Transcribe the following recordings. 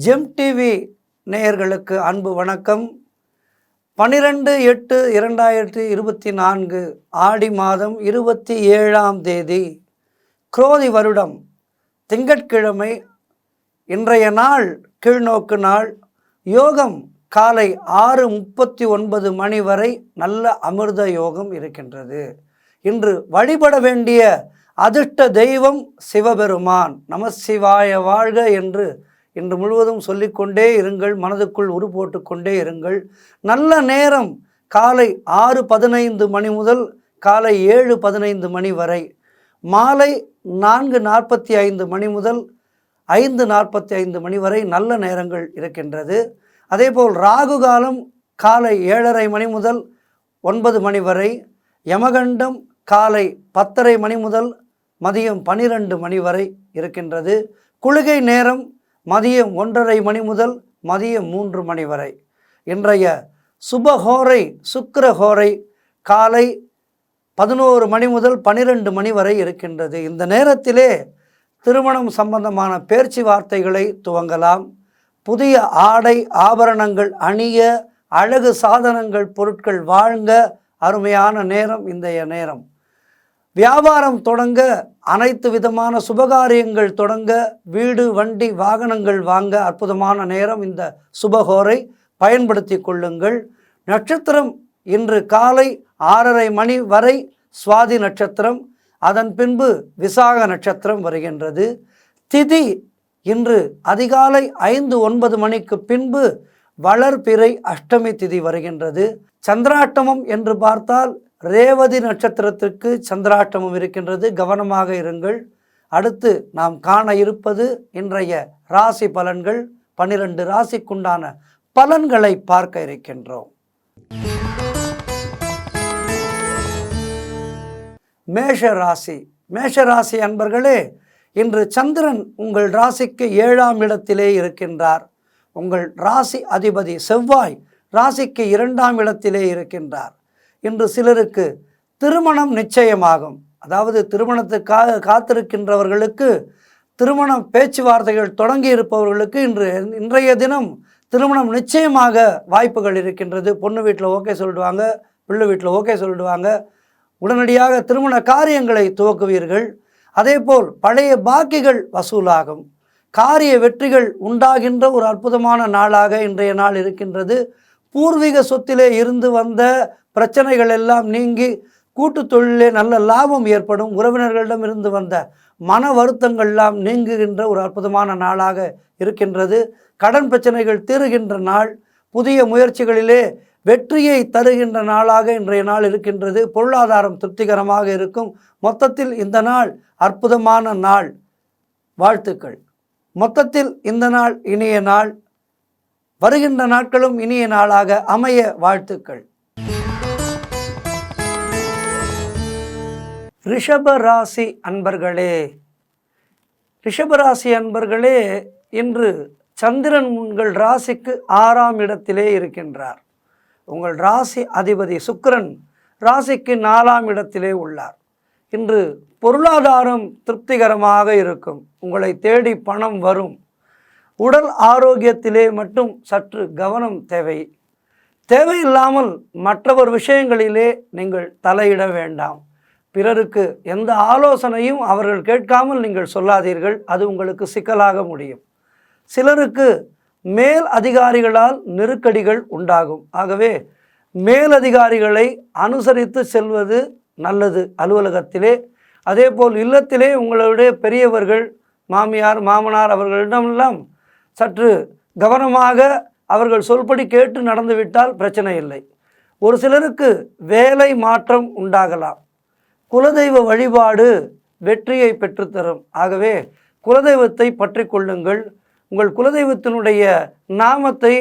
GeM TV நேயர்களுக்கு அன்பு வணக்கம். 12/8/2024 ஆடி மாதம் 27ஆம் தேதி குரோதி வருடம் திங்கட்கிழமை. இன்றைய நாள் கீழ்நோக்கு நாள். யோகம் காலை 6:39 மணி வரை நல்ல அமிர்த யோகம் இருக்கின்றது. இன்று வழிபட வேண்டிய அதிர்ஷ்ட தெய்வம் சிவபெருமான். நமசிவாய வாழ்க என்று இன்று முழுவதும் சொல்லிக்கொண்டே இருங்கள், மனதுக்குள் உரு போட்டுக்கொண்டே இருங்கள். நல்ல நேரம் காலை 6:15 மணி முதல் காலை 7:15 மணி வரை, மாலை 4:45 மணி முதல் 5:45 மணி வரை நல்ல நேரங்கள் இருக்கின்றது. அதேபோல் ராகு காலம் காலை 7:30 மணி முதல் 9 மணி வரை, யமகண்டம் காலை 10:30 மணி முதல் மதியம் 12 மணி வரை இருக்கின்றது. குளிகை நேரம் மதியம் 1:30 மணி முதல் மதியம் 3 மணி வரை. இன்றைய சுபஹோரை சுக்கிரஹோரை காலை 11 மணி முதல் 12 மணி வரை இருக்கின்றது. இந்த நேரத்திலே திருமணம் சம்பந்தமான பேச்சுவார்த்தைகளை துவங்கலாம். புதிய ஆடை ஆபரணங்கள் அணிய, அழகு சாதனங்கள் பொருட்கள் வாங்க அருமையான நேரம் இன்றைய நேரம். வியாபாரம் தொடங்க, அனைத்து விதமான சுபகாரியங்கள் தொடங்க, வீடு வண்டி வாகனங்கள் வாங்க அற்புதமான நேரம் இந்த சுபகோரை. பயன்படுத்தி கொள்ளுங்கள். நட்சத்திரம் இன்று காலை 6:30 மணி வரை சுவாதி நட்சத்திரம், அதன் பின்பு விசாக நட்சத்திரம் வருகின்றது. திதி இன்று அதிகாலை 5:09 மணிக்கு பின்பு வளர்பிறை அஷ்டமி திதி வருகின்றது. சந்திராஷ்டமம் என்று பார்த்தால் ரேவதி நட்சத்திரத்திற்கு சந்திராஷ்டமம் இருக்கின்றது. கவனமாக இருங்கள். அடுத்து நாம் காண இருப்பது இன்றைய ராசி பலன்கள். 12 ராசிக்குண்டான பலன்களை பார்க்க இருக்கின்றோம். மேஷ ராசி. மேஷ ராசி அன்பர்களே, இன்று சந்திரன் உங்கள் ராசிக்கு 7ஆம் இடத்திலே இருக்கின்றார். உங்கள் ராசி அதிபதி செவ்வாய் ராசிக்கு 2ஆம் இடத்திலே இருக்கின்றார். இன்று சிலருக்கு திருமணம் நிச்சயமாகும். அதாவது திருமணத்துக்காக காத்திருக்கின்றவர்களுக்கு, திருமண பேச்சுவார்த்தைகள் தொடங்கி இருப்பவர்களுக்கு இன்றைய தினம் திருமணம் நிச்சயமாக வாய்ப்புகள் இருக்கின்றது. பொண்ணு வீட்டில் ஓகே சொல்லிடுவாங்க, பிள்ளை வீட்டில் ஓகே சொல்லிடுவாங்க. உடனடியாக திருமண காரியங்களை துவக்குவீர்கள். அதேபோல் பழைய பாக்கிகள் வசூலாகும். காரிய வெற்றிகள் உண்டாகின்ற ஒரு அற்புதமான நாளாக இன்றைய நாள் இருக்கின்றது. பூர்வீக சொத்திலே இருந்து வந்த பிரச்சனைகள் எல்லாம் நீங்கி கூட்டு தொழிலே நல்ல லாபம் ஏற்படும். உறவினர்களிடம் இருந்து வந்த மன வருத்தங்கள்லாம் நீங்குகின்ற ஒரு அற்புதமான நாளாக இருக்கின்றது. கடன் பிரச்சனைகள் தீருகின்ற நாள். புதிய முயற்சிகளிலே வெற்றியை தருகின்ற நாளாக இன்றைய நாள் இருக்கின்றது. பொருளாதாரம் திருப்திகரமாக இருக்கும். மொத்தத்தில் இந்த நாள் அற்புதமான நாள். வாழ்த்துக்கள். மொத்தத்தில் இந்த நாள் இனிய நாள். வருகின்ற நாட்களும் இனிய நாளாக அமைய வாழ்த்துக்கள். ரிஷபராசி அன்பர்களே, ரிஷபராசி அன்பர்களே, இன்று சந்திரன் உங்கள் ராசிக்கு 6ஆம் இடத்திலே இருக்கின்றார். உங்கள் ராசி அதிபதி சுக்கிரன் ராசிக்கு 4ஆம் இடத்திலே உள்ளார். இன்று பொருளாதாரம் திருப்திகரமாக இருக்கும். உங்களை தேடி பணம் வரும். உடல் ஆரோக்கியத்திலே மட்டும் சற்று கவனம் தேவை. தேவையில்லாமல் மற்றவர் விஷயங்களிலே நீங்கள் தலையிட வேண்டாம். பிறருக்கு எந்த ஆலோசனையும் அவர்கள் கேட்காமல் நீங்கள் சொல்லாதீர்கள். அது உங்களுக்கு சிக்கலாக முடியும். சிலருக்கு மேல் அதிகாரிகளால் நெருக்கடிகள் உண்டாகும். ஆகவே மேலதிகாரிகளை அனுசரித்து செல்வது நல்லது அலுவலகத்திலே. அதேபோல் இல்லத்திலே உங்களுடைய பெரியவர்கள், மாமியார் மாமனார் அவர்களிடமெல்லாம் சற்று கவனமாக அவர்கள் சொல்படி கேட்டு நடந்துவிட்டால் பிரச்சனை இல்லை. ஒரு சிலருக்கு வேலை மாற்றம் உண்டாகலாம். குலதெய்வ வழிபாடு வெற்றியை பெற்றுத்தரும். ஆகவே குலதெய்வத்தை பற்றி கொள்ளுங்கள். உங்கள் குலதெய்வத்தினுடைய நாமத்தை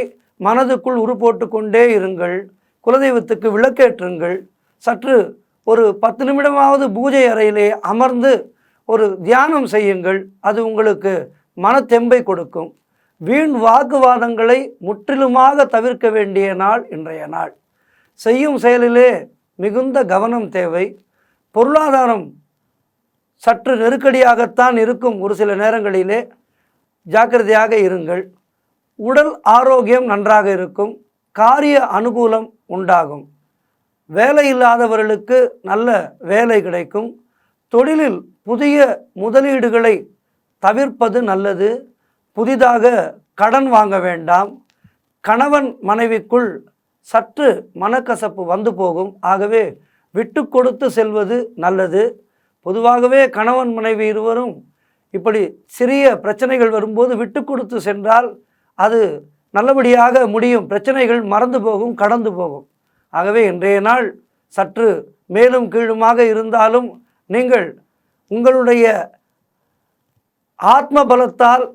மனதுக்குள் உருப்போட்டு கொண்டே இருங்கள். குலதெய்வத்துக்கு விளக்கேற்றுங்கள். சற்று ஒரு 10 நிமிடமாவது பூஜை அறையிலே அமர்ந்து ஒரு தியானம் செய்யுங்கள். அது உங்களுக்கு மனத்தெம்பை கொடுக்கும். வீண் வாக்குவாதங்களை முற்றிலுமாக தவிர்க்க வேண்டிய நாள் இன்றைய நாள். செய்யும் செயலிலே மிகுந்த கவனம் தேவை. பொருளாதாரம் சற்று நெருக்கடியாகத்தான் இருக்கும். ஒரு சில நேரங்களிலே ஜாக்கிரதையாக இருங்கள். உடல் ஆரோக்கியம் நன்றாக இருக்கும். காரிய அனுகூலம் உண்டாகும். வேலை இல்லாதவர்களுக்கு நல்ல வேலை கிடைக்கும். தொழிலில் புதிய முதலீடுகளை தவிர்ப்பது நல்லது. புதிதாக கடன் வாங்க வேண்டாம். கணவன் மனைவிக்குள் சற்று மனக்கசப்பு வந்து போகும். ஆகவே விட்டு கொடுத்து செல்வது நல்லது. பொதுவாகவே கணவன் மனைவி இருவரும் இப்படி சிறிய பிரச்சனைகள் வரும்போது விட்டு கொடுத்து சென்றால் அது நல்லபடியாக முடியும். பிரச்சனைகள் மறந்து போகும், கடந்து போகும். ஆகவே இன்றைய நாள் சற்று மேலும் கீழுமாக இருந்தாலும் நீங்கள் உங்களுடைய ஆத்ம பலத்தால்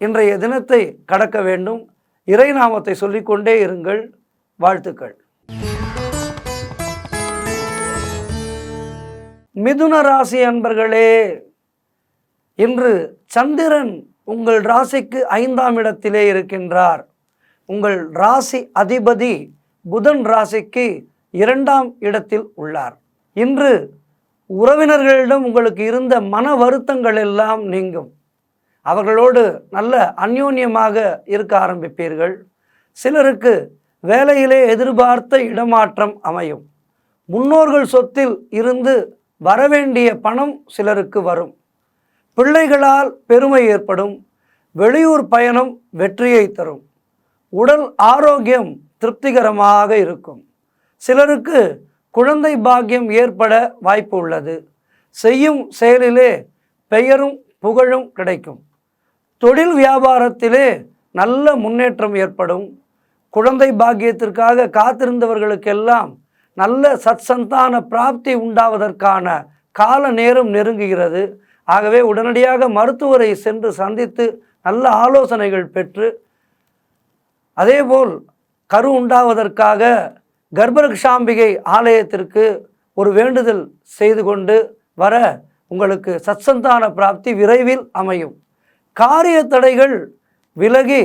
இன்றைய தினத்தை கடக்க வேண்டும். இறைநாமத்தை சொல்லிக்கொண்டே இருங்கள். வாழ்த்துக்கள். மிதுன ராசி அன்பர்களே, இன்று சந்திரன் உங்கள் ராசிக்கு 5ஆம் இடத்திலே இருக்கின்றார். உங்கள் ராசி அதிபதி புதன் ராசிக்கு 2ஆம் இடத்தில் உள்ளார். இன்று உறவினர்களிடம் உங்களுக்கு இருந்த மன வருத்தங்கள் எல்லாம் நீங்கும். அவர்களோடு நல்ல அந்யோன்யமாக இருக்க ஆரம்பிப்பீர்கள். சிலருக்கு வேலையிலே எதிர்பார்த்த இடமாற்றம் அமையும். முன்னோர்கள் சொத்தில் இருந்து வரவேண்டிய பணம் சிலருக்கு வரும். பிள்ளைகளால் பெருமை ஏற்படும். வெளியூர் பயணம் வெற்றியை தரும். உடல் ஆரோக்கியம் திருப்திகரமாக இருக்கும். சிலருக்கு குழந்தை பாக்கியம் ஏற்பட வாய்ப்பு உள்ளது. செய்யும் செயலிலே பெயரும் புகழும் கிடைக்கும். தொழில் வியாபாரத்திலே நல்ல முன்னேற்றம் ஏற்படும். குழந்தை பாக்கியத்திற்காக காத்திருந்தவர்களுக்கெல்லாம் நல்ல சத்சந்தான பிராப்தி உண்டாவதற்கான கால நேரம் நெருங்குகிறது. ஆகவே உடனடியாக மருத்துவரை சென்று சந்தித்து நல்ல ஆலோசனைகள் பெற்று, அதேபோல் கரு உண்டாவதற்காக கர்ப்பரக்ஷாம்பிகை ஆலயத்திற்கு ஒரு வேண்டுதல் செய்து கொண்டு வர உங்களுக்கு சத்சந்தான பிராப்தி விரைவில் அமையும். காரிய தடைகள் விலகி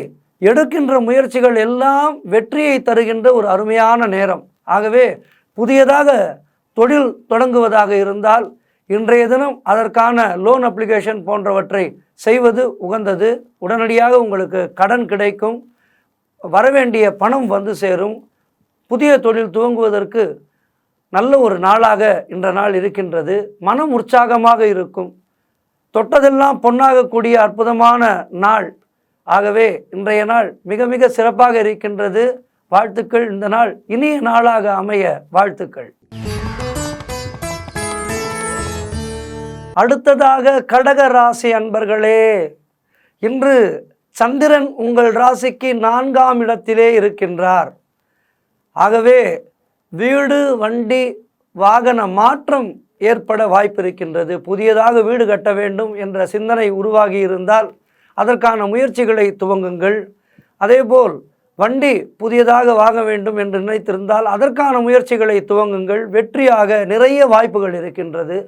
எடுக்கின்ற முயற்சிகள் எல்லாம் வெற்றியை தருகின்ற ஒரு அருமையான நேரம். ஆகவே புதியதாக தொழில் தொடங்குவதாக இருந்தால் இன்றைய தினம் அதற்கான லோன் அப்ளிகேஷன் போன்றவற்றை செய்வது உகந்தது. உடனடியாக உங்களுக்கு கடன் கிடைக்கும். வரவேண்டிய பணம் வந்து சேரும். புதிய தொழில் துவங்குவதற்கு நல்ல ஒரு நாளாக இன்ற நாள் இருக்கின்றது. மனம் உற்சாகமாக இருக்கும். தொட்டதெல்லாம் பொன்னாகக்கூடிய அற்புதமான நாள். ஆகவே இன்றைய நாள் மிக மிக சிறப்பாக இருக்கின்றது. வாழ்த்துக்கள். இந்த நாள் இனிய நாளாக அமைய வாழ்த்துக்கள். அடுத்ததாக கடக ராசி அன்பர்களே, இன்று சந்திரன் உங்கள் ராசிக்கு 4ஆம் இடத்திலே இருக்கின்றார். ஆகவே வீடு, வண்டி, வாகன மாற்றம் ஏற்பட வாய்ப்பு இருக்கின்றது. புதியதாக வீடு கட்ட வேண்டும் என்ற சிந்தனை உருவாகி இருந்தால் அதற்கான முயற்சிகளை துவங்குங்கள். அதேபோல் வண்டி புதியதாக வாங்க வேண்டும் என்று நினைத்திருந்தால் அதற்கான முயற்சிகளை துவங்குங்கள். வெற்றியாக நிறைய வாய்ப்புகள் இருக்கின்றது.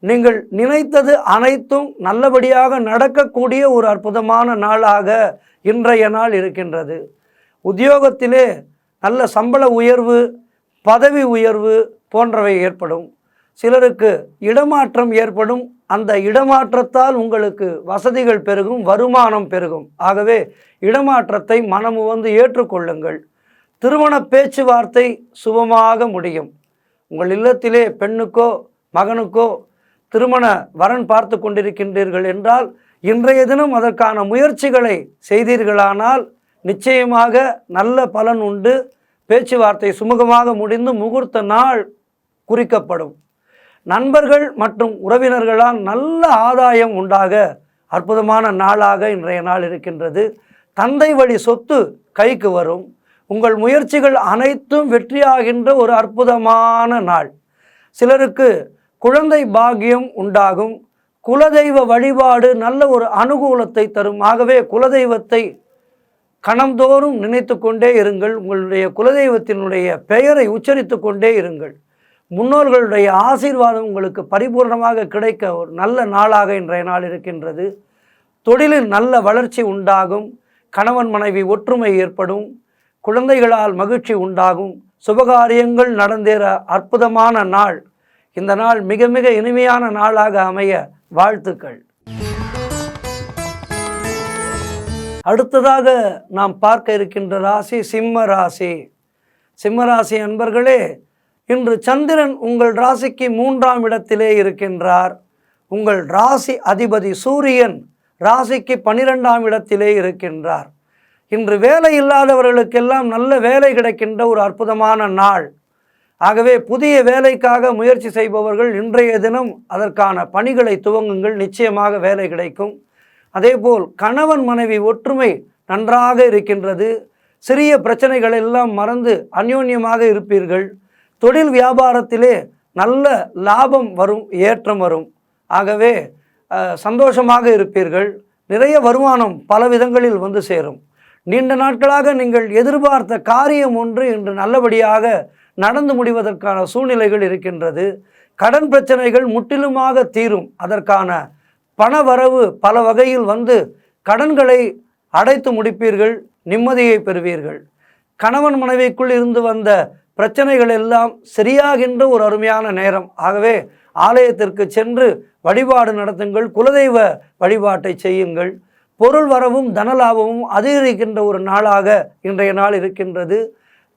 நீங்கள் நினைத்தது அனைத்தும் நல்லபடியாக நடக்கக்கூடிய ஒரு அற்புதமான நாளாக இன்றைய நாள் இருக்கின்றது. உத்தியோகத்திலே நல்ல சம்பள உயர்வு, பதவி உயர்வு போன்றவை ஏற்படும். சிலருக்கு இடமாற்றம் ஏற்படும். அந்த இடமாற்றத்தால் உங்களுக்கு வசதிகள் பெருகும், வருமானம் பெருகும். ஆகவே இடமாற்றத்தை மனமுவந்து ஏற்றுக்கொள்ளுங்கள். திருமண பேச்சுவார்த்தை சுபமாக முடியும். உங்கள் இல்லத்திலே பெண்ணுக்கோ மகனுக்கோ திருமண வரன் பார்த்து கொண்டிருக்கின்றீர்கள் என்றால் இன்றைய தினம் அதற்கான முயற்சிகளை செய்தீர்களானால் நிச்சயமாக நல்ல பலன் உண்டு. பேச்சுவார்த்தை சுமூகமாக முடிந்து முகூர்த்த நாள் குறிக்கப்படும். நண்பர்கள் மற்றும் உறவினர்களால் நல்ல ஆதாயம் உண்டாக அற்புதமான நாளாக இன்றைய நாள் இருக்கின்றது. தந்தை வழி சொத்து கைக்கு வரும். உங்கள் முயற்சிகள் அனைத்தும் வெற்றியாகின்ற ஒரு அற்புதமான நாள். சிலருக்கு குழந்தை பாக்கியம் உண்டாகும். குலதெய்வ வழிபாடு நல்ல ஒரு அனுகூலத்தை தரும். ஆகவே குலதெய்வத்தை கணம்தோறும் நினைத்து கொண்டே இருங்கள். உங்களுடைய குலதெய்வத்தினுடைய பெயரை உச்சரித்து கொண்டே இருங்கள். முன்னோர்களுடைய ஆசீர்வாதம் உங்களுக்கு பரிபூர்ணமாக கிடைக்க ஒரு நல்ல நாளாக இன்றைய நாள் இருக்கின்றது. தொழிலில் நல்ல வளர்ச்சி உண்டாகும். கணவன் மனைவி ஒற்றுமை ஏற்படும். குழந்தைகளால் மகிழ்ச்சி உண்டாகும். சுபகாரியங்கள் நடந்தேற அற்புதமான நாள். இந்த நாள் மிக மிக இனிமையான நாளாக அமைய வாழ்த்துக்கள். அடுத்ததாக நாம் பார்க்க இருக்கின்ற ராசி சிம்ம ராசி. சிம்ம ராசி அன்பர்களே, இன்று சந்திரன் உங்கள் ராசிக்கு 3ஆம் இடத்திலே இருக்கின்றார். உங்கள் ராசி அதிபதி சூரியன் ராசிக்கு 12ஆம் இடத்திலே இருக்கின்றார். இன்று வேலை இல்லாதவர்களுக்கெல்லாம் நல்ல வேலை கிடைக்கின்ற ஒரு அற்புதமான நாள். ஆகவே புதிய வேலைக்காக முயற்சி செய்பவர்கள் இன்றைய தினம் அதற்கான பணிகளை துவங்குங்கள், நிச்சயமாக வேலை கிடைக்கும். அதேபோல் கணவன் மனைவி ஒற்றுமை நன்றாக இருக்கின்றது. சிறிய பிரச்சனைகள் எல்லாம் மறந்து அந்யோன்யமாக இருப்பீர்கள். தொழில் வியாபாரத்திலே நல்ல லாபம் வரும், ஏற்றம் வரும். ஆகவே சந்தோஷமாக இருப்பீர்கள். நிறைய வருமானம் பல விதங்களில் வந்து சேரும். நீண்ட நாட்களாக நீங்கள் எதிர்பார்த்த காரியம் ஒன்று இன்று நல்லபடியாக நடந்து முடிவதற்கான சூழ்நிலைகள் இருக்கின்றது. கடன் பிரச்சனைகள் முற்றிலுமாக தீரும். அதற்கான பண வரவு பல வகையில் வந்து கடன்களை அடைத்து முடிப்பீர்கள், நிம்மதியை பெறுவீர்கள். கணவன் மனைவிக்குள் இருந்து வந்த பிரச்சனைகள் எல்லாம் சரியாகின்ற ஒரு அருமையான நேரம். ஆகவே ஆலயத்திற்கு சென்று வழிபாடு நடத்துங்கள், குலதெய்வ வழிபாட்டை செய்யுங்கள். பொருள் வரவும் தனலாபமும் அதிகரிக்கின்ற ஒரு நாளாக இன்றைய நாள் இருக்கின்றது.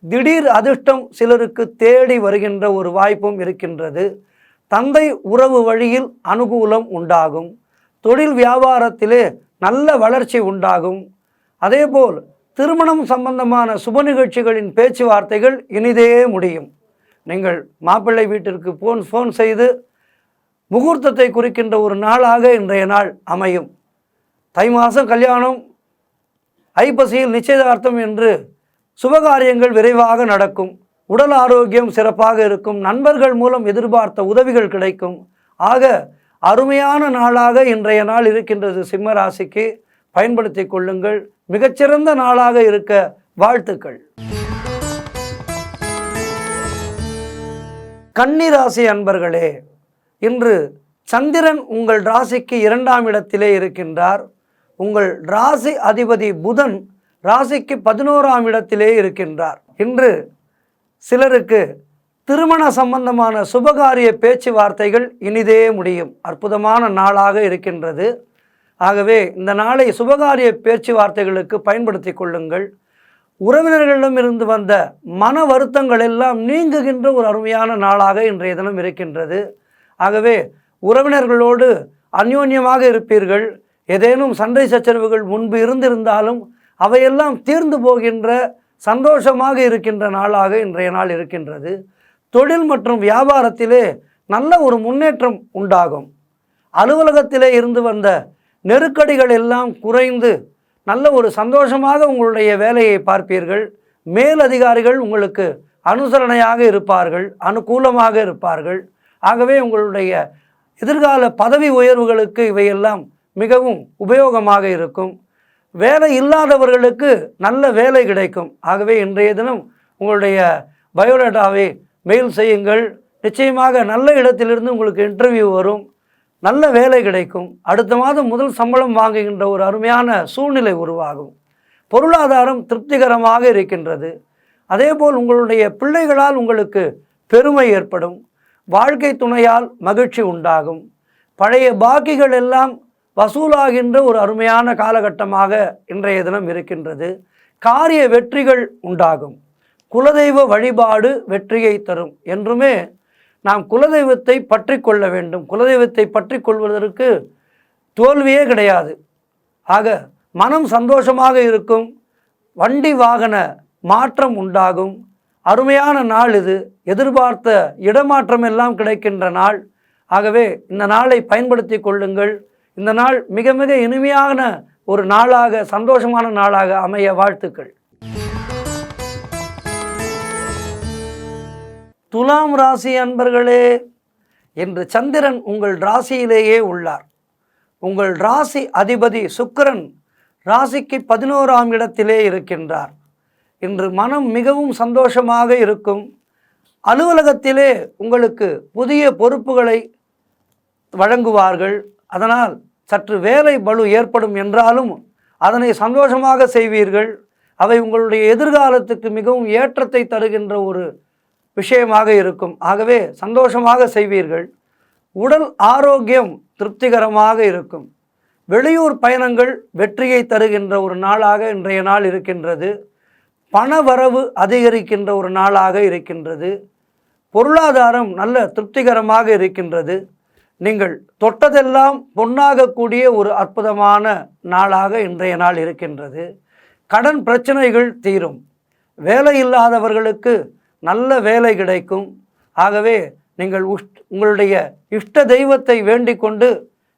திடீர் அதிர்ஷ்டம் சிலருக்கு தேடி வருகின்ற ஒரு வாய்ப்பும் இருக்கின்றது. தந்தை உறவு வழியில் அனுகூலம் உண்டாகும். தொழில் வியாபாரத்திலே நல்ல வளர்ச்சி உண்டாகும். அதேபோல் திருமணம் சம்பந்தமான சுப நிகழ்ச்சிகளின் பேச்சுவார்த்தைகள் இனிதே முடியும். நீங்கள் மாப்பிள்ளை வீட்டிற்கு ஃபோன் செய்து முகூர்த்தத்தை குறிக்கின்ற ஒரு நாளாக இன்றைய நாள் அமையும். தை மாதம் கல்யாணம், ஐப்பசியில் நிச்சயதார்த்தம் என்று சுபகாரியங்கள் விரைவாக நடக்கும். உடல் ஆரோக்கியம் சிறப்பாக இருக்கும். நண்பர்கள் மூலம் எதிர்பார்த்த உதவிகள் கிடைக்கும். ஆக அருமையான நாளாக இன்றைய நாள் இருக்கின்றது. சிம்ம ராசிக்கு பயன்படுத்தி கொள்ளுங்கள். மிகச்சிறந்த நாளாக இருக்க வாழ்த்துக்கள். கன்னி ராசி அன்பர்களே, இன்று சந்திரன் உங்கள் ராசிக்கு 2ஆம் இடத்திலே இருக்கின்றார். உங்கள் ராசி அதிபதி புதன் ராசிக்கு 11ஆம் இடத்திலே இருக்கின்றார். இன்று சிலருக்கு திருமண சம்பந்தமான சுபகாரிய பேச்சுவார்த்தைகள் இனிதே முடியும். அற்புதமான நாளாக இருக்கின்றது. ஆகவே இந்த நாளை சுபகாரிய பேச்சுவார்த்தைகளுக்கு பயன்படுத்தி கொள்ளுங்கள். உறவினர்களிடமிருந்து வந்த மன வருத்தங்கள் எல்லாம் நீங்குகின்ற ஒரு அருமையான நாளாக இன்றைய தினம் இருக்கின்றது. ஆகவே உறவினர்களோடு அந்யோன்யமாக இருப்பீர்கள். ஏதேனும் சண்டை சச்சரவுகள் முன்பு இருந்திருந்தாலும் அவையெல்லாம் தீர்ந்து போகின்ற சந்தோஷமாக இருக்கின்ற நாளாக இன்றைய நாள் இருக்கின்றது. தொழில் மற்றும் வியாபாரத்திலே நல்ல ஒரு முன்னேற்றம் உண்டாகும். அலுவலகத்திலே இருந்து வந்த நெருக்கடிகள் எல்லாம் குறைந்து நல்ல ஒரு சந்தோஷமாக உங்களுடைய வேலையை பார்ப்பீர்கள். மேலதிகாரிகள் உங்களுக்கு அனுசரணையாக இருப்பார்கள், அனுகூலமாக இருப்பார்கள். ஆகவே உங்களுடைய எதிர்கால பதவி உயர்வுகளுக்கு இவையெல்லாம் மிகவும் உபயோகமாக இருக்கும். வேலை இல்லாதவர்களுக்கு நல்ல வேலை கிடைக்கும். ஆகவே இன்றைய தினம் உங்களுடைய பயோடேட்டாவை மெயில் செய்யுங்கள். நிச்சயமாக நல்ல இடத்திலிருந்து உங்களுக்கு இன்டர்வியூ வரும், நல்ல வேலை கிடைக்கும். அடுத்த மாதம் முதல் சம்பளம் வாங்குகின்ற ஒரு அருமையான சூழ்நிலை உருவாகும். பொருளாதாரம் திருப்திகரமாக இருக்கின்றது. அதேபோல் உங்களுடைய பிள்ளைகளால் உங்களுக்கு பெருமை ஏற்படும். வாழ்க்கை துணையால் மகிழ்ச்சி உண்டாகும். பழைய பாக்கிகள் எல்லாம் வசூலாகின்ற ஒரு அருமையான காலகட்டமாக இன்றைய தினம் இருக்கின்றது. காரிய வெற்றிகள் உண்டாகும். குலதெய்வ வழிபாடு வெற்றியை தரும். என்றுமே நாம் குலதெய்வத்தை பற்றி கொள்ள வேண்டும். குலதெய்வத்தை பற்றி கொள்வதற்கு தோல்வியே கிடையாது. ஆக மனம் சந்தோஷமாக இருக்கும். வண்டி வாகன மாற்றம் உண்டாகும். அருமையான நாள் இது. எதிர்பார்த்த இடமாற்றம் எல்லாம் கிடைக்கின்ற நாள். ஆகவே இந்த நாளை பயன்படுத்தி கொள்ளுங்கள். இந்த நாள் மிக மிக இனிமையான ஒரு நாளாக, சந்தோஷமான நாளாக அமைய வாழ்த்துக்கள். துலாம் ராசி அன்பர்களே, இன்று சந்திரன் உங்கள் ராசியிலேயே உள்ளார். உங்கள் ராசி அதிபதி சுக்கிரன் ராசிக்கு 11ஆம் இடத்திலே இருக்கின்றார். இன்று மனம் மிகவும் சந்தோஷமாக இருக்கும். அலுவலகத்திலே உங்களுக்கு புதிய பொறுப்புகளை வழங்குவார்கள். அதனால் சற்று வேலை பளு ஏற்படும் என்றாலும் அதனை சந்தோஷமாக செய்வீர்கள். அவை உங்களுடைய எதிர்காலத்துக்கு மிகவும் ஏற்றத்தை தருகின்ற ஒரு விஷயமாக இருக்கும். ஆகவே சந்தோஷமாக செய்வீர்கள். உடல் ஆரோக்கியம் திருப்திகரமாக இருக்கும். வெளியூர் பயணங்கள் வெற்றியை தருகின்ற ஒரு நாளாக இன்றைய நாள் இருக்கின்றது. பண வரவு அதிகரிக்கின்ற ஒரு நாளாக இருக்கின்றது. பொருளாதாரம் நல்ல திருப்திகரமாக இருக்கின்றது. நீங்கள் தொட்டதெல்லாம் பொன்னாகக்கூடிய ஒரு அற்புதமான நாளாக இன்றைய நாள் இருக்கின்றது. கடன் பிரச்சனைகள் தீரும். வேலை இல்லாதவர்களுக்கு நல்ல வேலை கிடைக்கும். ஆகவே நீங்கள் உங்களுடைய இஷ்ட தெய்வத்தை வேண்டிக் கொண்டு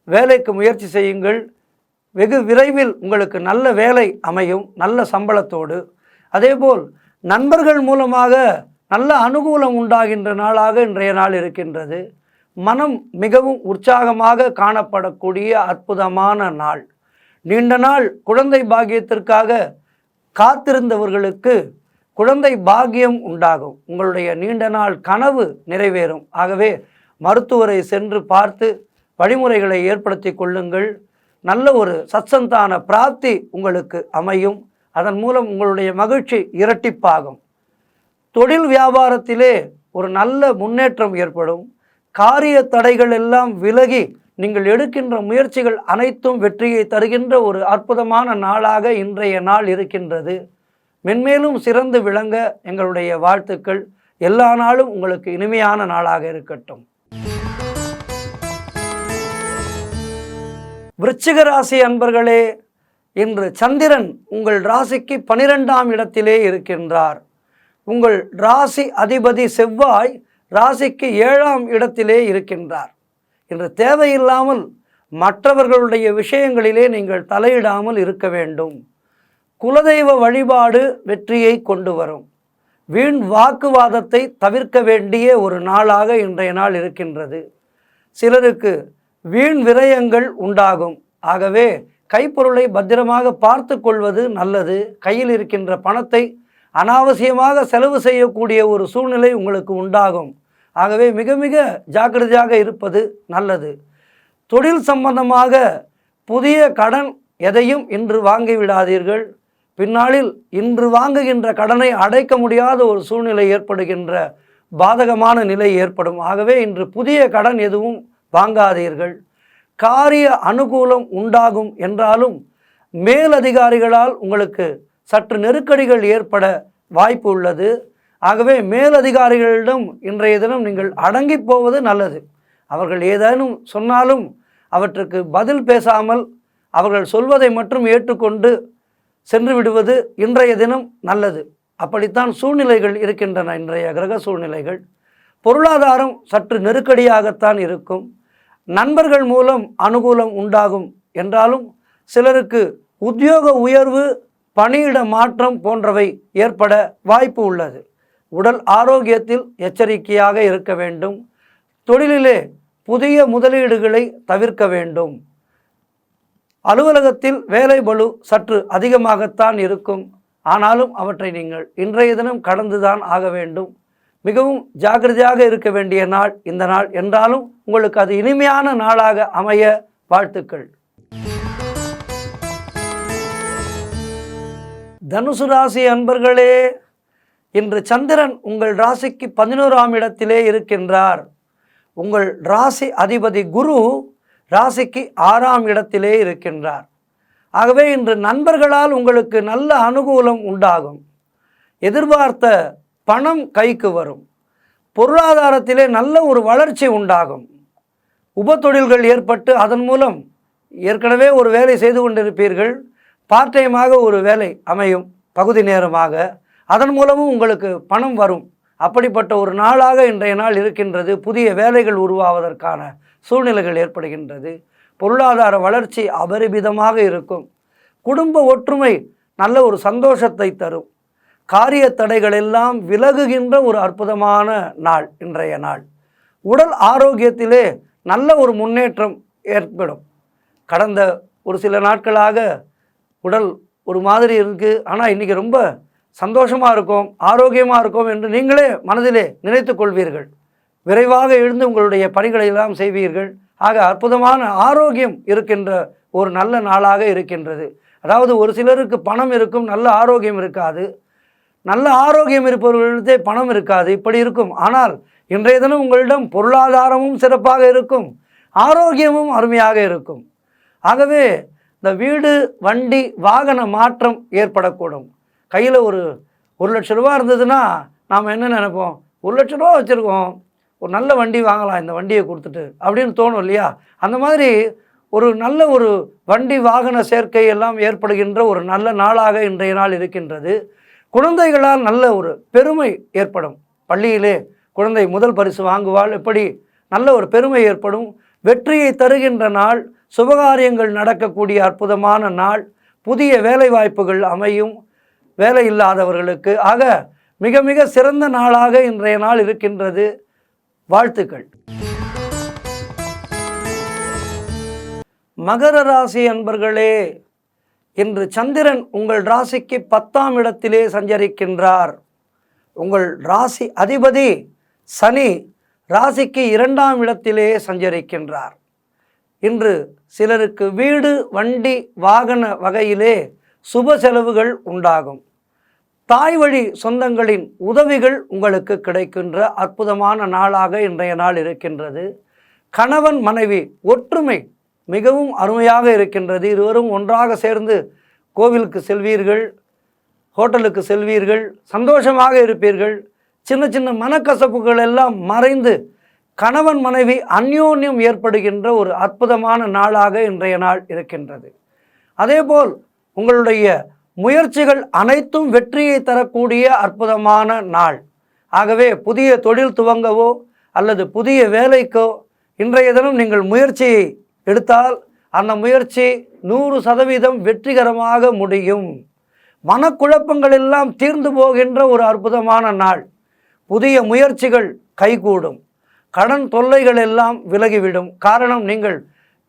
வேலைக்கு முயற்சி செய்யுங்கள். வெகு விரைவில் உங்களுக்கு நல்ல வேலை அமையும், நல்ல சம்பளத்தோடு. அதேபோல் நண்பர்கள் மூலமாக நல்ல அனுகூலம் உண்டாகின்ற நாளாக இன்றைய நாள் இருக்கின்றது. மனம் மிகவும் உற்சாகமாக காணப்படக்கூடிய அற்புதமான நாள். நீண்ட நாள் குழந்தை பாக்கியத்திற்காக காத்திருந்தவர்களுக்கு குழந்தை பாக்கியம் உண்டாகும். உங்களுடைய நீண்ட நாள் கனவு நிறைவேறும். ஆகவே மருத்துவரை சென்று பார்த்து வழிமுறைகளை ஏற்படுத்தி கொள்ளுங்கள். நல்ல ஒரு சத்சந்தான பிராப்தி உங்களுக்கு அமையும். அதன் மூலம் உங்களுடைய மகிழ்ச்சி இரட்டிப்பாகும். தொழில் வியாபாரத்திலே ஒரு நல்ல முன்னேற்றம் ஏற்படும். காரிய தடைகள் எல்லாம் விலகி நீங்கள் எடுக்கின்ற முயற்சிகள் அனைத்தும் வெற்றியை தருகின்ற ஒரு அற்புதமான நாளாக இன்றைய நாள் இருக்கின்றது. மென்மேலும் சிறந்து விளங்க எங்களுடைய வாழ்த்துக்கள். எல்லா நாளும் உங்களுக்கு இனிமையான நாளாக இருக்கட்டும். விருச்சிக ராசி அன்பர்களே, இன்று சந்திரன் உங்கள் ராசிக்கு 12ஆம் இடத்திலே இருக்கின்றார். உங்கள் ராசி அதிபதி செவ்வாய் ராசிக்கு 7ஆம் இடத்திலே இருக்கின்றார். இன்று தேவையில்லாமல் மற்றவர்களுடைய விஷயங்களிலே நீங்கள் தலையிடாமல் இருக்க வேண்டும். குலதெய்வ வழிபாடு வெற்றியை கொண்டு வரும். வீண் வாக்குவாதத்தை தவிர்க்க வேண்டிய ஒரு நாளாக இன்றைய நாள் இருக்கின்றது. சிலருக்கு வீண் விரயங்கள் உண்டாகும். ஆகவே கைப்பொருளை பத்திரமாக பார்த்து கொள்வது நல்லது. கையில் இருக்கின்ற பணத்தை அனாவசியமாக செலவு செய்யக்கூடிய ஒரு சூழ்நிலை உங்களுக்கு உண்டாகும். ஆகவே மிக மிக ஜாக்கிரதையாக இருப்பது நல்லது. தொழில் சம்பந்தமாக புதிய கடன் எதையும் இன்று வாங்கிவிடாதீர்கள். பின்னாளில் இன்று வாங்குகின்ற கடனை அடைக்க முடியாத ஒரு சூழ்நிலை ஏற்படுகின்ற பாதகமான நிலை ஏற்படும். ஆகவே இன்று புதிய கடன் எதுவும் வாங்காதீர்கள். காரிய அனுகூலம் உண்டாகும் என்றாலும் மேலதிகாரிகளால் உங்களுக்கு சற்று நெருக்கடிகள் ஏற்பட வாய்ப்பு உள்ளது. ஆகவே மேலதிகாரிகளிடம் இன்றைய தினம் நீங்கள் அடங்கி போவது நல்லது. அவர்கள் ஏதேனும் சொன்னாலும் அவற்றுக்கு பதில் பேசாமல் அவர்கள் சொல்வதை மட்டும் ஏற்றுக்கொண்டு சென்று விடுவது இன்றைய தினம் நல்லது. அப்படித்தான் சூழ்நிலைகள் இருக்கின்றன. இன்றைய கிரக சூழ்நிலைகள் பொருளாதாரம் சற்று நெருக்கடியாகத்தான் இருக்கும். நண்பர்கள் மூலம் அனுகூலம் உண்டாகும் என்றாலும் சிலருக்கு உத்தியோக உயர்வு, பணியிட மாற்றம் போன்றவை ஏற்பட வாய்ப்பு உள்ளது. உடல் ஆரோக்கியத்தில் எச்சரிக்கையாக இருக்க வேண்டும். தொழிலிலே புதிய முதலீடுகளை தவிர்க்க வேண்டும். அலுவலகத்தில் வேலை பளு சற்று அதிகமாகத்தான் இருக்கும். ஆனாலும் அவற்றை நீங்கள் இன்றைய தினம் கடந்துதான் ஆக வேண்டும். மிகவும் ஜாக்கிரதையாக இருக்க வேண்டிய நாள் இந்த நாள் என்றாலும் உங்களுக்கு அது இனிமையான நாளாக அமைய வாழ்த்துக்கள். தனுசு ராசி அன்பர்களே, இன்று சந்திரன் உங்கள் ராசிக்கு 11ஆம் இடத்திலே இருக்கின்றார். உங்கள் ராசி அதிபதி குரு ராசிக்கு 6ஆம் இடத்திலே இருக்கின்றார். ஆகவே இன்று நண்பர்களால் உங்களுக்கு நல்ல அனுகூலம் உண்டாகும். எதிர்பார்த்த பணம் கைக்கு வரும். பொருளாதாரத்திலே நல்ல ஒரு வளர்ச்சி உண்டாகும். உபத்தொழில்கள் ஏற்பட்டு அதன் மூலம் ஏற்கனவே ஒரு வேலை செய்து கொண்டிருப்பீர்கள். பார்ட் டைமாக ஒரு வேலை அமையும், பகுதி நேரமாக. அதன் மூலமும் உங்களுக்கு பணம் வரும். அப்படிப்பட்ட ஒரு நாளாக இன்றைய நாள் இருக்கின்றது. புதிய வேலைகள் உருவாவதற்கான சூழ்நிலைகள் ஏற்படுகின்றது. பொருளாதார வளர்ச்சி அபரிமிதமாக இருக்கும். குடும்ப ஒற்றுமை நல்ல ஒரு சந்தோஷத்தை தரும். காரிய தடைகள் எல்லாம் விலகுகின்ற ஒரு அற்புதமான நாள் இன்றைய நாள். உடல் ஆரோக்கியத்திலே நல்ல ஒரு முன்னேற்றம் ஏற்படும். கடந்த ஒரு சில நாட்களாக உடல் ஒரு மாதிரி இருக்குது, ஆனால் இன்றைக்கி ரொம்ப சந்தோஷமாக இருக்கும், ஆரோக்கியமாக இருக்கும் என்று நீங்களே மனதிலே நினைத்து கொள்வீர்கள். விரைவாக எழுந்து உங்களுடைய பணிகளை எல்லாம் செய்வீர்கள். ஆக அற்புதமான ஆரோக்கியம் இருக்கின்ற ஒரு நல்ல நாளாக இருக்கின்றது. அதாவது ஒரு சிலருக்கு பணம் இருக்கும், நல்ல ஆரோக்கியம் இருக்காது. நல்ல ஆரோக்கியம் இருப்பவர்களிடத்தே பணம் இருக்காது, இப்படி இருக்கும். ஆனால் இன்றைய தினம் உங்களிடம் பொருளாதாரமும் சிறப்பாக இருக்கும், ஆரோக்கியமும் அருமையாக இருக்கும். ஆகவே இந்த வீடு, வண்டி, வாகன மாற்றம் ஏற்படக்கூடும். கையில் ஒரு 1,00,000 ரூபா இருந்ததுன்னா நாம் என்ன நினைப்போம், 1,00,000 ரூபா வச்சுருக்கோம், ஒரு நல்ல வண்டி வாங்கலாம் இந்த வண்டியை கொடுத்துட்டு அப்படின்னு தோணும் இல்லையா? அந்த மாதிரி ஒரு நல்ல ஒரு வண்டி வாகன சேர்க்கை எல்லாம் ஏற்படுகின்ற ஒரு நல்ல நாளாக இன்றைய நாள் இருக்கின்றது. குழந்தைகளால் நல்ல ஒரு பெருமை ஏற்படும். பள்ளியிலே குழந்தை முதல் பரிசு வாங்குவாள், எப்படி நல்ல ஒரு பெருமை ஏற்படும். வெற்றியை தருகின்ற நாள், சுபகாரியங்கள் நடக்கக்கூடிய அற்புதமான நாள், புதிய வேலை வாய்ப்புகள் அமையும் வேலை இல்லாதவர்களுக்கு. ஆக மிக மிக சிறந்த நாளாக இன்றைய நாள் இருக்கின்றது. வாழ்த்துக்கள். மகர ராசி அன்பர்களே, இன்று சந்திரன் உங்கள் ராசிக்கு 10ஆம் இடத்திலே சஞ்சரிக்கின்றார். உங்கள் ராசி அதிபதி சனி ராசிக்கு 2ஆம் இடத்திலே சஞ்சரிக்கின்றார். இன்று சிலருக்கு வீடு, வண்டி, வாகன வகையிலே சுப செலவுகள் உண்டாகும். தாய் வழி சொந்தங்களின் உதவிகள் உங்களுக்கு கிடைக்கின்ற அற்புதமான நாளாக இன்றைய நாள் இருக்கின்றது. கணவன் மனைவி ஒற்றுமை மிகவும் அருமையாக இருக்கின்றது. இருவரும் ஒன்றாக சேர்ந்து கோவிலுக்கு செல்வீர்கள், ஹோட்டலுக்கு செல்வீர்கள், சந்தோஷமாக இருப்பீர்கள். சின்ன சின்ன மனக்கசப்புகள் எல்லாம் மறைந்து கணவன் மனைவி அந்யோன்யம் ஏற்படுகின்ற ஒரு அற்புதமான நாளாக இன்றைய நாள் இருக்கின்றது. அதேபோல் உங்களுடைய முயற்சிகள் அனைத்தும் வெற்றியை தரக்கூடிய அற்புதமான நாள். ஆகவே புதிய தொழில் துவங்கவோ அல்லது புதிய வேலைக்கோ இன்றைய தினம் நீங்கள் முயற்சியை எடுத்தால் அந்த முயற்சி 100% வெற்றிகரமாக முடியும். மனக்குழப்பங்கள் எல்லாம் தீர்ந்து போகின்ற ஒரு அற்புதமான நாள். புதிய முயற்சிகள் கைகூடும். கடன் தொல்லைகள் எல்லாம் விலகிவிடும். காரணம், நீங்கள்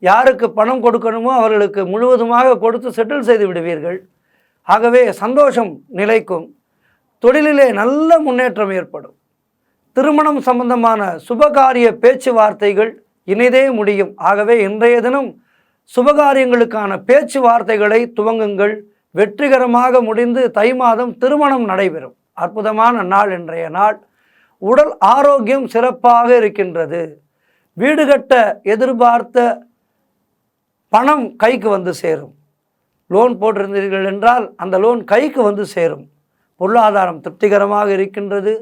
யாருக்கு பணம் கொடுக்கணுமோ அவர்களுக்கு முழுவதுமாக கொடுத்து செட்டில் செய்து விடுவீர்கள். ஆகவே சந்தோஷம் நிலைக்கும். தொழிலிலே நல்ல முன்னேற்றம் ஏற்படும். திருமணம் சம்பந்தமான சுபகாரிய பேச்சுவார்த்தைகள் இனிதே முடியும். ஆகவே இன்றைய தினம் சுபகாரியங்களுக்கான பேச்சுவார்த்தைகளை துவங்குங்கள். வெற்றிகரமாக முடிந்து தை மாதம் திருமணம் நடைபெறும். அற்புதமான நாள் இன்றைய நாள். உடல் ஆரோக்கியம் சிறப்பாக இருக்கின்றது. வீடு கட்ட எதிர்பார்த்த பணம் கைக்கு வந்து சேரும். லோன் போட்டிருந்தீர்கள் என்றால் அந்த லோன் கைக்கு வந்து சேரும். பொருளாதாரம் திருப்திகரமாக இருக்கின்றது.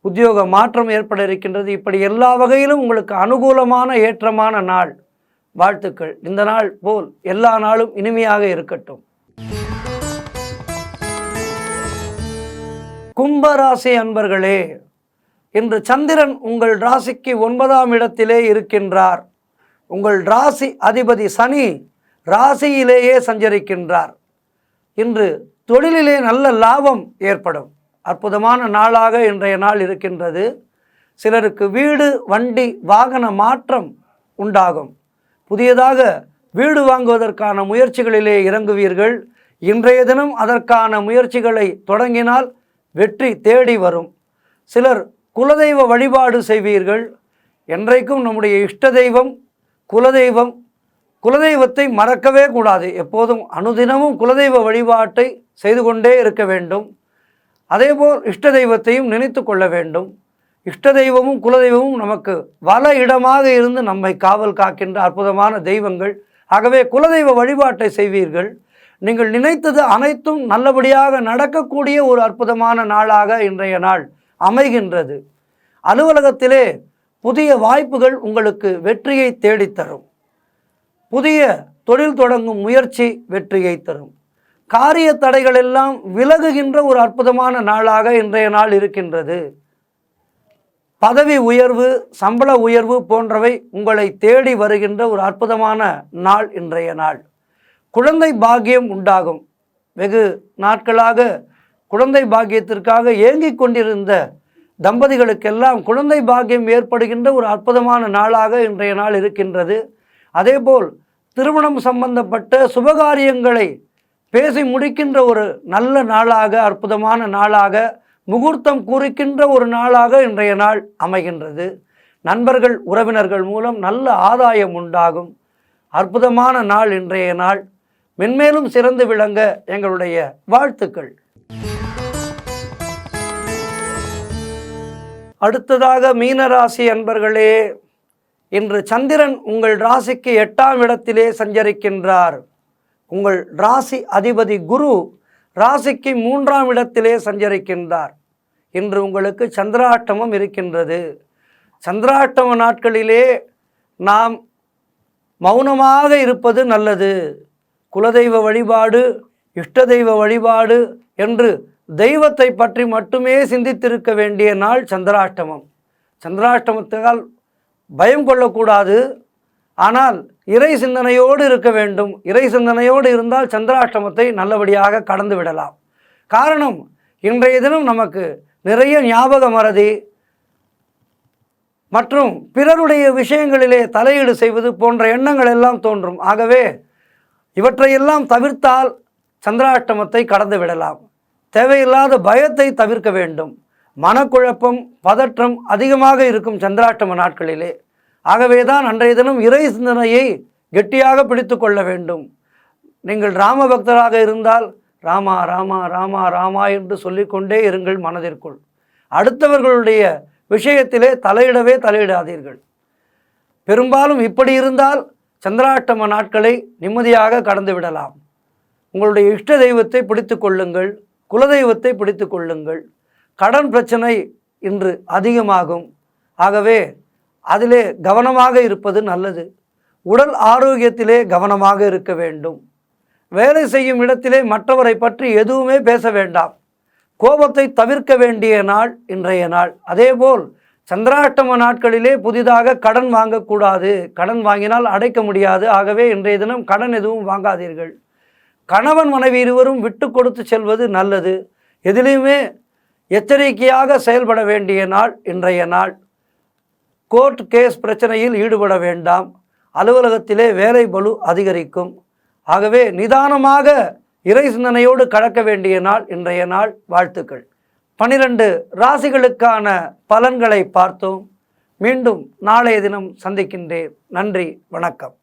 உத்தியோக மாற்றம் ஏற்பட இருக்கின்றது. இப்படி எல்லா வகையிலும் உங்களுக்கு அனுகூலமான ஏற்றமான நாள். வாழ்த்துக்கள். இந்த நாள் போல் எல்லா நாளும் இனிமையாக இருக்கட்டும். கும்பராசி அன்பர்களே, இன்று சந்திரன் உங்கள் ராசிக்கு 9ஆம் இடத்திலே இருக்கின்றார். உங்கள் ராசி அதிபதி சனி ராசியிலேயே சஞ்சரிக்கின்றார். இன்று தொழிலிலே நல்ல லாபம் ஏற்படும். அற்புதமான நாளாக இன்றைய நாள் இருக்கின்றது. சிலருக்கு வீடு, வண்டி, வாகன மாற்றம் உண்டாகும். புதியதாக வீடு வாங்குவதற்கான முயற்சிகளிலே இறங்குவீர்கள். இன்றைய தினம் அதற்கான முயற்சிகளை தொடங்கினால் வெற்றி தேடி வரும். சிலர் குலதெய்வ வழிபாடு செய்வீர்கள். என்றைக்கும் நம்முடைய இஷ்ட தெய்வம் குலதெய்வம். குலதெய்வத்தை மறக்கவே கூடாது. எப்போதும் அனுதினமும் குலதெய்வ வழிபாட்டை செய்து கொண்டே இருக்க வேண்டும். அதேபோல் இஷ்ட தெய்வத்தையும் நினைத்து கொள்ள வேண்டும். இஷ்ட தெய்வமும் குலதெய்வமும் நமக்கு வல இடமாக இருந்து நம்மை காவல் காக்கின்ற அற்புதமான தெய்வங்கள். ஆகவே குலதெய்வ வழிபாட்டை செய்வீர்கள். நீங்கள் நினைத்தது அனைத்தும் நல்லபடியாக நடக்கக்கூடிய ஒரு அற்புதமான நாளாக இன்றைய நாள் அமைகின்றது. அலுவலகத்திலே புதிய வாய்ப்புகள் உங்களுக்கு வெற்றியை தேடித்தரும். புதிய தொழில் தொடங்கும் முயற்சி வெற்றியை தரும். காரிய தடைகள் எல்லாம் விலகுகின்ற ஒரு அற்புதமான நாளாக இன்றைய நாள் இருக்கின்றது. பதவி உயர்வு, சம்பள உயர்வு போன்றவை உங்களை தேடி வருகின்ற ஒரு அற்புதமான நாள் இன்றைய நாள். குழந்தை பாக்கியம் உண்டாகும். வெகு நாட்களாக குழந்தை பாக்கியத்திற்காக ஏங்கிக் கொண்டிருந்த தம்பதிகளுக்கெல்லாம் குழந்தை பாக்கியம் ஏற்படுகின்ற ஒரு அற்புதமான நாளாக இன்றைய நாள் இருக்கின்றது. அதேபோல் திருமணம் சம்பந்தப்பட்ட சுபகாரியங்களை பேசி முடிக்கின்ற ஒரு நல்ல நாளாக, அற்புதமான நாளாக, முகூர்த்தம் குறிக்கின்ற ஒரு நாளாக இன்றைய நாள் அமைகின்றது. நண்பர்கள், உறவினர்கள் மூலம் நல்ல ஆதாயம் உண்டாகும். அற்புதமான நாள் இன்றைய நாள். மென்மேலும் சிறந்து விளங்க எங்களுடைய வாழ்த்துக்கள். அடுத்ததாக மீனராசி அன்பர்களே, இன்று சந்திரன் உங்கள் ராசிக்கு 8ஆம் இடத்திலே சஞ்சரிக்கின்றார். உங்கள் ராசி அதிபதி குரு ராசிக்கு 3ஆம் இடத்திலே சஞ்சரிக்கின்றார். இன்று உங்களுக்கு சந்திராஷ்டமம் இருக்கின்றது. சந்திராஷ்டம நாட்களிலே நாம் மௌனமாக இருப்பது நல்லது. குலதெய்வ வழிபாடு, இஷ்ட தெய்வ வழிபாடு என்று தெய்வத்தை பற்றி மட்டுமே சிந்தித்திருக்க வேண்டிய நாள் சந்திராஷ்டமம். சந்திராஷ்டமத்தால் பயம் கொள்ளக்கூடாது, ஆனால் இறை சிந்தனையோடு இருக்க வேண்டும். இறை சிந்தனையோடு இருந்தால் சந்திராஷ்டமத்தை நல்லபடியாக கடந்து விடலாம். காரணம், இன்றைய தினம் நமக்கு நிறைய ஞாபக மறதி மற்றும் பிறருடைய விஷயங்களிலே தலையீடு செய்வது போன்ற எண்ணங்கள் எல்லாம் தோன்றும். ஆகவே இவற்றையெல்லாம் தவிர்த்தால் சந்திராஷ்டமத்தை கடந்து விடலாம். தேவையில்லாத பயத்தை தவிர்க்க வேண்டும். மனக்குழப்பம், பதற்றம் அதிகமாக இருக்கும் சந்திராஷ்டம நாட்களிலே. ஆகவே தான் அன்றைய தினம் இறை சிந்தனையை கெட்டியாக பிடித்து கொள்ள வேண்டும். நீங்கள் ராம பக்தராக இருந்தால் ராமா ராமா ராமா ராமா என்று சொல்லிக்கொண்டே இருங்கள் மனதிற்குள். அடுத்தவர்களுடைய விஷயத்திலே தலையிடாதீர்கள். பெரும்பாலும் இப்படி இருந்தால் சந்திராஷ்டம நாட்களை நிம்மதியாக கடந்து விடலாம். உங்களுடைய இஷ்ட தெய்வத்தை பிடித்து கொள்ளுங்கள், குலதெய்வத்தை பிடித்து கொள்ளுங்கள். கடன் பிரச்சனை இன்று அதிகமாகும். ஆகவே அதிலே கவனமாக இருப்பது நல்லது. உடல் ஆரோக்கியத்திலே கவனமாக இருக்க வேண்டும். வேலை செய்யும் இடத்திலே மற்றவரை பற்றி எதுவுமே பேச வேண்டாம். கோபத்தை தவிர்க்க வேண்டிய நாள் இன்றைய நாள். அதேபோல் சந்திராஷ்டம நாட்களிலே புதிதாக கடன் வாங்கக்கூடாது. கடன் வாங்கினால் அடைக்க முடியாது. ஆகவே இன்றைய தினம் கடன் எதுவும் வாங்காதீர்கள். கணவன் மனைவி இருவரும் விட்டு கொடுத்து செல்வது நல்லது. எதிலையுமே எச்சரிக்கையாக செயல்பட வேண்டிய நாள் இன்றைய நாள். கோர்ட் கேஸ் பிரச்சனையில் ஈடுபட வேண்டாம். அலுவலகத்திலே வேலை பளு அதிகரிக்கும். ஆகவே நிதானமாக இறை சிந்தனையோடு கடக்க வேண்டிய நாள் இன்றைய நாள். வாழ்த்துக்கள். 12 ராசிகளுக்கான பலன்களை பார்த்தோம். மீண்டும் நாளைய தினம் சந்திக்கின்றேன். நன்றி, வணக்கம்.